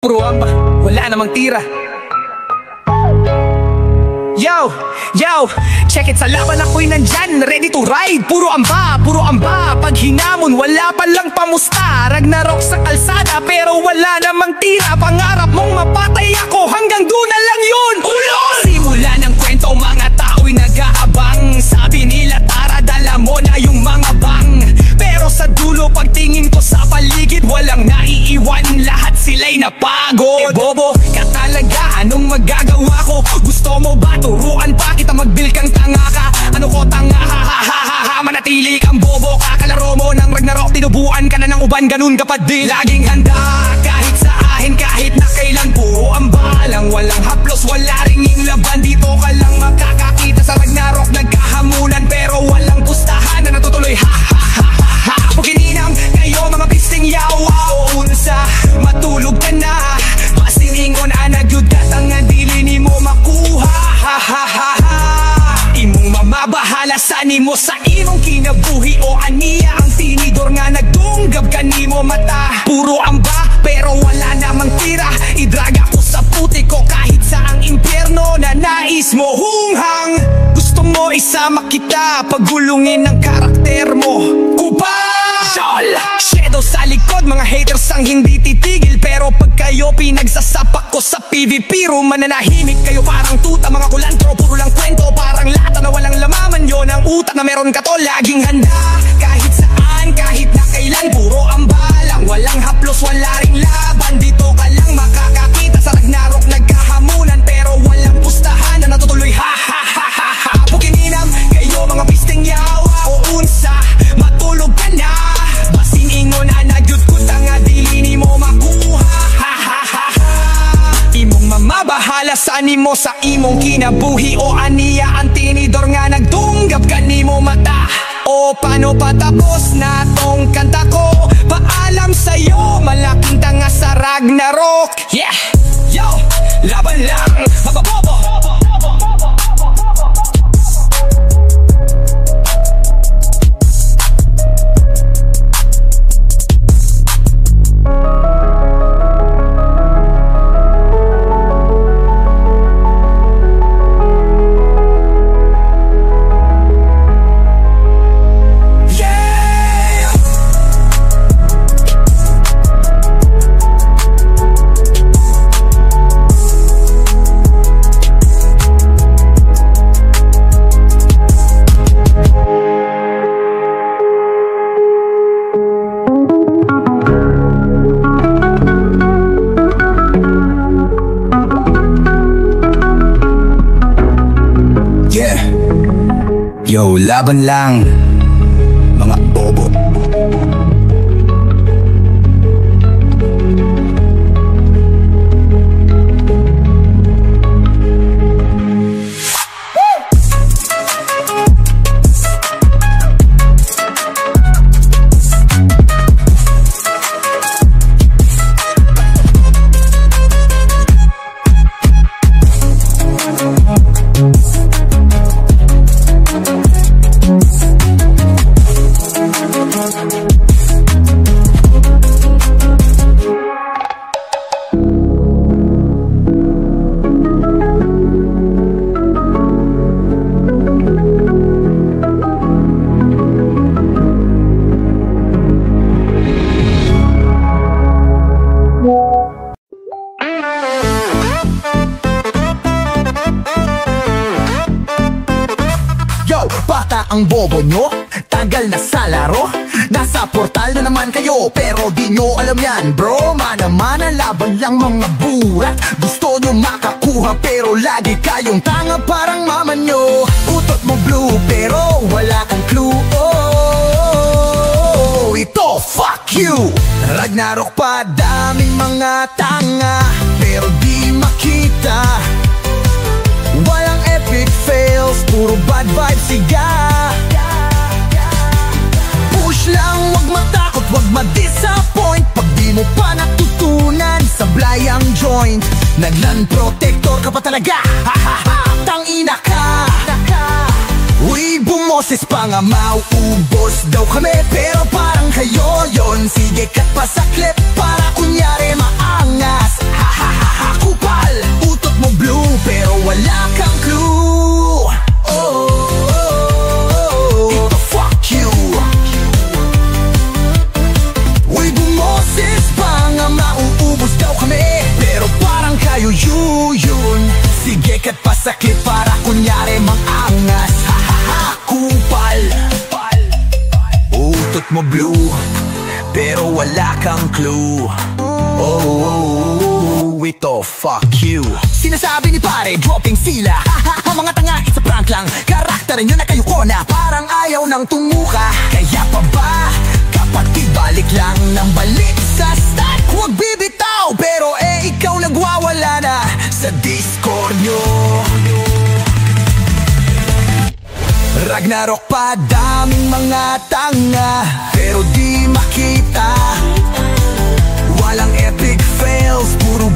Puro amba, wala namang tira. Yo, check it, sa laban ako'y nandyan, ready to ride. Puro amba, pag hinamon, wala palang pamusta. Ragnarok sa kalsada, pero wala namang tira. Pangarap mong mapatay ako, hanggang doon na lang yun. Ulol! Simula ng kwento, mga tao'y nag-aabang. Sabi nila, tara, dala mo na yung mga bang. Pero sa dulo, pagtingin ko sa paligid, walang naiiwan, lahat sila'y napagod. Bobo ka talaga, anong magagawa ko? Gusto mo ba turuan pa kita magbilkang tanga ka? Ano ko tanga, ha ha ha ha ha. Manatili kang bobo, kakalaro mo ng Ragnarok. Tinubuan ka na ng uban, ganun ka pa din. Laging handa, kahit sa ahin, kahit na kailan. Puro ambalang, walang haplos, wala ring yung laban. Dito ka lang makakakita sa Ragnarok. Nagkahamunan pero walang pustahan na natutuloy, ha ha ha ha. Pugininang kayo mga pisting yawaw. Unsa, matulog ka na, pasiningon anagyud ka, tanga dili ni mo makuha, ha ha ha ha. Imong mamabahala sa nimo sa imong kinabuhi o aniya ang tinidor nga nagtunggab kanimo mata. Puro amba pero wala namang tira. Idraga ko sa puti ko kahit sa ang impyerno na nais mo hunghang. Gusto mo isama kita, pagulungin ang karakter mo. Shadow sa likod, mga haters ang hindi titigil. Pero pag kayo pinagsasapak ko sa PVP room, mananahimik kayo parang tuta. Mga kulantro, puro lang kwento, parang lata na walang lamaman. Yon ang utak na meron ka to, laging handa. Kahit saan, kahit na kailan, puro ambalang, walang haplos, wala ring laban. Dito ka lang makakakita sa Ragnarok. Nagkahamunan pero walang pustahan na natutuloy, ha ha ha ha ha. Pukininam kayo mga pisting yawa o unsa, matulog ka na, ingon anagyud ko, tanga dili ni mo makuha, ha ha ha ha. Imong mamabahala sa nimo sa imong kinabuhi o aniya ang tinidor nga nagtunggab kanimo mata. O paano patapos na tong kanta ko? Paalam sa'yo, malaking tanga sa Ragnarok. Yeah, yo, laban lang, mababobo. Yo, laban lang, mga bobo. Ang bobo nyo, tagal na sa laro. Nasa portal na naman kayo, pero di nyo alam yan, bro. Mana-mana, laban lang mga burat. Gusto nyo makakuha, pero lagi kayong tanga parang mama nyo. Utot mo blue, pero wala kang clue. Oh, ito, fuck you. Ragnarok pa, daming mga tanga, pero di makita. Walang epic fails, puro bad vibes, siga. Push lang, wag matakot, wag ma-disappoint. Pag di mo pa natutunan, sablay ang joint. Naglan protector ka pa talaga, ha ha ha. Tangina ka. Uy, bumoses pa nga, mauubos daw kami, pero parang kayo yon. Sige, cut pa sa clip para kunyari maangas. Masakit para kunyari mang-angas. Ha-ha-ha, kupal. Utot mo blue, pero wala kang clue. Oh, ito, fuck you. Sinasabi ni pare, dropping sila. Ha-ha-ha, mga tanga, it's a prank lang. Karakterin nyo na kayo ko na parang ayaw nang tumuka. Kaya pa ba, kapatid, balik lang ng balik sa start. Huwag bibitaw, pero ikaw nagwawala na sa Discord nyo. Ragnarok pa, daming mga tanga, pero di makita. Walang epic fails, puro